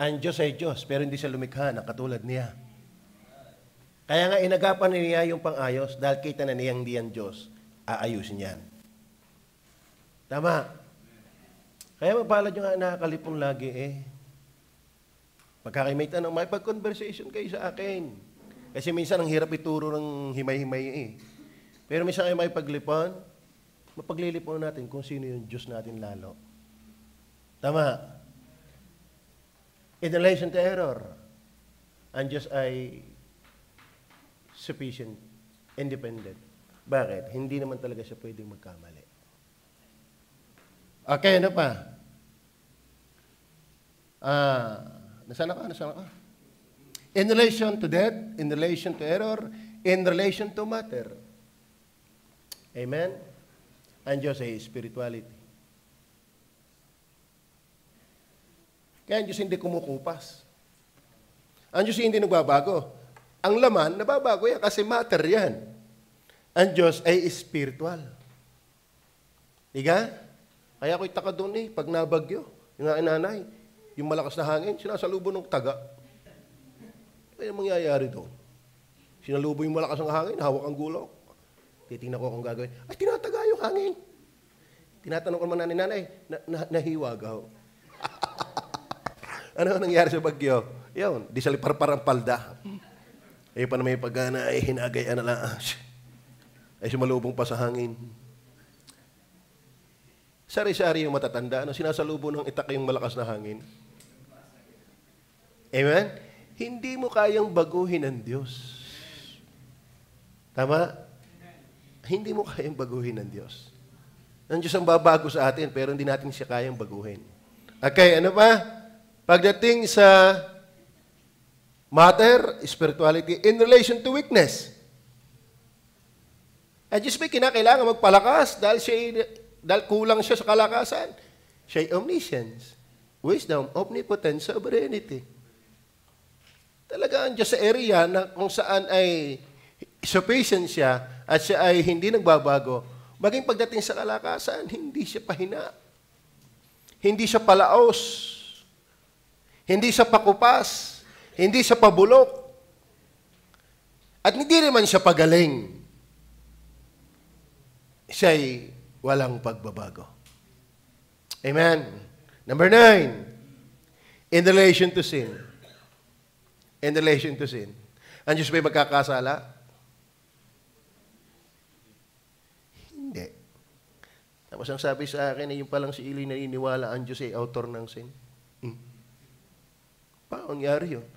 Ang Diyos ay Diyos, pero hindi siya lumikha na katulad niya. Kaya nga inagapan niya yung pang-ayos dahil kita na niyang di ang Diyos, aayusin yan. Tama. Kaya mapalad yung nakakalipong lagi Pagkakay may tanong, may pag-conversation kayo sa akin. Kasi minsan ang hirap ituro ng himay-himay Pero minsan ay may paglipon, mapaglilipon natin kung sino yung Diyos natin lalo. Tama. In relation to error, ang Diyos ay sufficient, independent. Bakit? Hindi naman talaga siya pwedeng magkamali. Okay, ano pa? Nasaan ka? In relation to death, in relation to error, in relation to matter. Amen? Ang Diyos ay spirituality. Kaya ang Diyos hindi kumukupas. Ang Diyos hindi nagbabago. Ang laman, nababago yan kasi matter yan. Ang Diyos ay spiritual. Diga? Kaya ako'y taka doon pag nabagyo, yung nanay, yung malakas na hangin, sinasalubo ng taga. Ano yung mangyayari doon? Sinalubo yung malakas ng hangin, hawak ang gulok. Titingnan ko kung gagawin. Ay, tinataga yung hangin. Tinatanong ko naman nanay, nahiwagaw. Ano nangyari sa bagyo? Yun, di sa liparpar ang palda. Eh, pa na may pagana, hinagay na lang. Ay, sumalubong pa sa hangin. Sari-sari yung matatanda, sinasalubo ng itak yung malakas na hangin. Amen? Hindi mo kayang baguhin ang Diyos. Tama? Hindi mo kayang baguhin ang Diyos. Ang Diyos ang babago sa atin, pero hindi natin siya kayang baguhin. Okay, ano pa? Pagdating sa matter, spirituality, in relation to weakness. Ang Diyos may kinakailangan magpalakas dahil kulang siya sa kalakasan. Siya ay omniscience, wisdom, omnipotence, sovereignty. Talaga ang Diyos sa area na kung saan ay sufficient siya at siya ay hindi nagbabago, maging pagdating sa kalakasan, hindi siya pahina. Hindi siya palaos. Hindi siya pakupas. Hindi siya pabulok. At hindi naman siya pagaling. Siya'y walang pagbabago. Amen. Number 9, in relation to sin. In relation to sin. Ang Diyos ba'y magkakasala? Hindi. Tapos ang sabi sa akin, yung palang si Ili naniniwala ang Diyos ay author ng sin. Paano nangyari yun?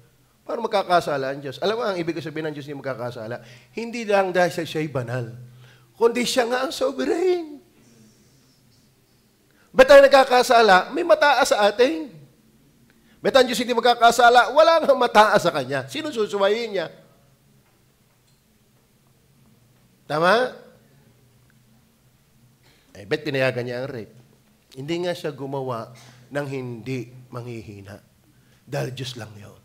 Paano magkakasala ang Diyos? Alam mo, ang ibig sabihin ng Diyos hindi magkakasala, hindi lang dahil siya'y banal, kundi siya nga ang sovereign. Ba't tayo nagkakasala? May mataas sa atin. Ba't ang Diyos hindi magkakasala? Wala nga mataas sa Kanya. Sino susuwayin niya? Tama? Eh, ba't pinayagan niya ang rape? Hindi nga siya gumawa ng hindi manghihina. Dahil Diyos lang yun.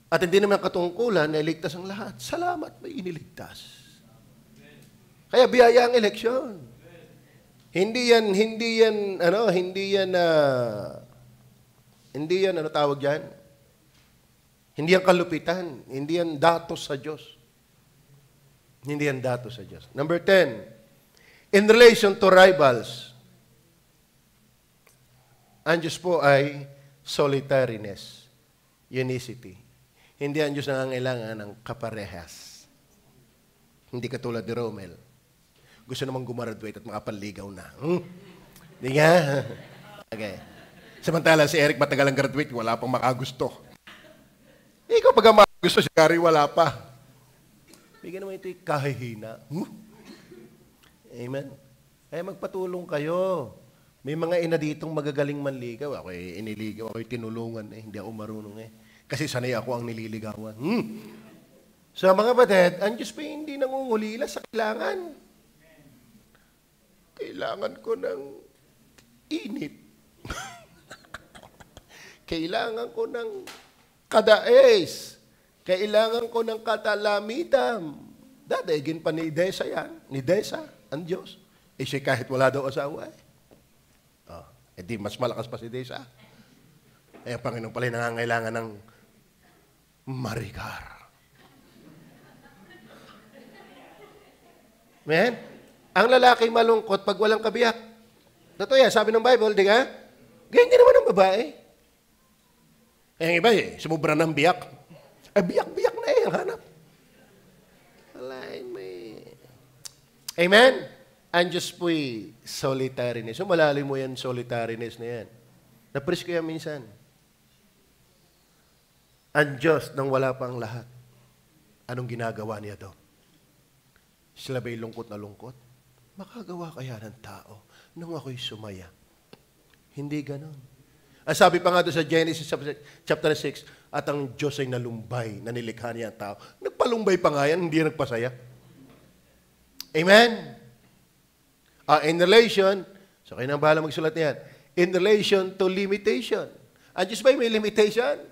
At hindi naman katungkulan na iligtas ang lahat. Salamat, may iniligtas. Kaya biyaya ang eleksyon. Hindi yan, ano tawag yan? Hindi yan kalupitan. Hindi yan datos sa Diyos. Hindi yan datos sa Diyos. Number 10, in relation to rivals, ang Diyos po ay solitariness, unicity. Hindi ang Diyos nangangailangan ng kaparehas. Hindi katulad ni Romel. Gusto namang gumaraduate at makapanligaw na. Hindi nga. Okay. Samantala si Eric matagal ang graduate, wala pang makagusto. Ikaw pag makagusto, si Gary wala pa. Bigyan naman ito'y kahihina. Amen. Kaya magpatulong kayo. May mga ina ditong magagaling manligaw. Ako'y iniligaw, ako'y tinulungan. Hindi ako marunong Kasi sanay ako ang nililigawan. So mga batid, ang Diyos pa hindi nangungulila sa kailangan. kailangan ko ng init. Kailangan ko ng kadaes. Kailangan ko ng katalamitam. Dadaigin pa ni Desa yan. Ni Desa, ang Diyos. Eh siya kahit wala daw asawa eh. Oh, eh di mas malakas pa si Desa. Eh ang Panginoon pala nangangailangan ng marigar. Man, ang lalaki malungkot pag walang kabiyak. Totoo yan, sabi ng Bible, di ka? Ganyan din naman ang babae. Eh, ang iba sumubra ng biyak. Biyak-biyak na ang hanap. Alay, may... Amen? Ang Diyos po'y solitariness. So, malalim mo yan, solitariness na yan. Napres ko yan minsan. Ang Diyos nang wala pang lahat. Anong ginagawa niya doon? Sila ba'y lungkot na lungkot? Makagawa kaya ng tao nung ako'y sumaya? Hindi ganon. Sabi pa nga doon sa Genesis chapter 6, at ang Diyos ay nalumbay, nanilikha niya ang tao. Nagpalumbay pa nga yan, hindi nagpasaya. Amen? In relation, so kayo nang bahala magsulat niyan, in relation to limitation. Ang Diyos ba may limitation?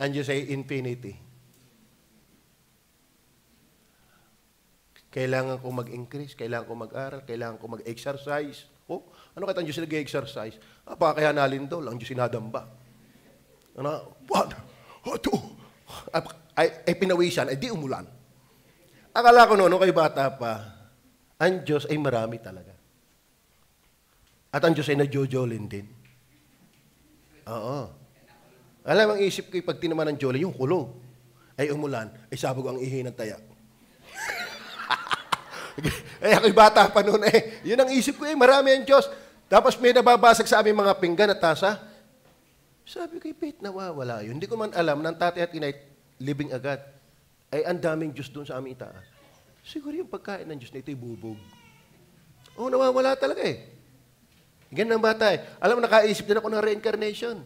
Ang Diyos ay infinity. Kailangan ko mag-increase, kailangan ko mag-aral, kailangan ko mag-exercise. Oh, ano kahit ang Diyos nag-exercise? Baka kaya nalindol, ang Diyos sinadamba. Ano? 1, 2, ay pinawisan, ay di umulan. Akala ko noon, kayo bata pa, ang Diyos ay marami talaga. At ang Diyos ay nagjojolin din. Oo. Alam, ang isip ko, pag tinaman ng jolin, yung kulog, ay umulan, ay sabog ang ihi ng taya. Eh, ako'y bata pa noon eh. Yun ang isip ko eh, marami ang Diyos. Tapos may nababasag sa aming mga pinggan at tasa. Sabi ko, Pete, nawawala yun. Hindi ko man alam, ng tatay at inay, living agad. Ay, ang daming Diyos doon sa aming itaas. Siguro yung pagkain ng Diyos na ito'y bubog. Oo, nawawala talaga eh. Ganyan ang bata eh. Alam mo, nakaisip din ako ng reincarnation.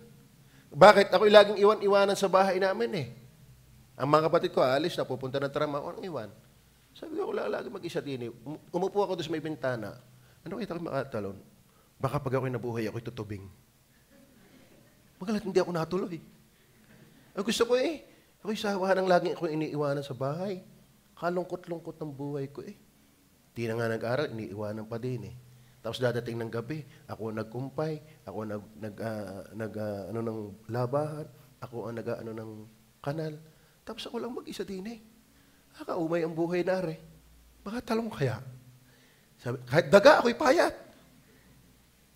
Bakit? Ako'y laging iwan-iwanan sa bahay namin eh. Ang mga kapatid ko, alis na, pupunta ng trabaho, ang iwan. Sabi ko, wala lagi mag-isa din eh. Umupo ako doon sa may bintana. Ano kita ko makatalon? Baka pag ako'y nabuhay, ako'y tutubing. Magalat, hindi ako natuloy. Ang gusto ko eh, ako'y sawahan ng laging ako'y iniiwanan sa bahay. Kalungkot-lungkot ng buhay ko eh. Di na nga nag-aral, iniiwanan pa din eh. Tapos dadating ng gabi, ako nagkumpay, ako ano ng labahan, ako ang nag-ano ng kanal. Tapos ako lang mag-isa din eh. Nakaumay ang buhay na rin. Baka talong kaya. Sabi, kahit daga, ako'y payat.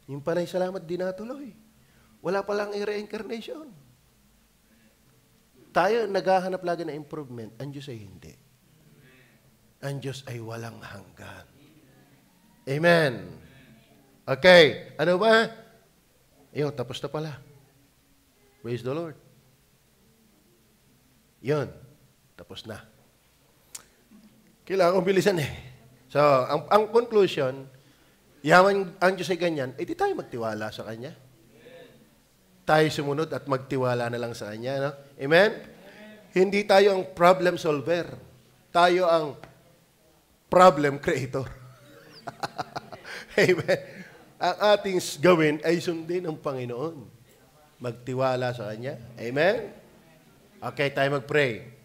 Yung panay salamat di natuloy. Wala palang reincarnation. Tayo naghahanap lagi ng improvement. Ang Diyos ay hindi. Ang Diyos ay walang hanggan. Amen. Okay. Ano ba? Ayun, tapos na pala. Praise the Lord. Yun. Tapos na. Kailangan kong bilisan eh. So, ang conclusion, yaman ang Diyos ay ganyan, di tayo magtiwala sa Kanya. Tayo sumunod at magtiwala na lang sa Kanya. No? Amen? Hindi tayo ang problem solver. Tayo ang problem creator. Amen? Ang ating gawin ay sundin ang Panginoon. Magtiwala sa Kanya. Amen? Okay, tayo mag-pray.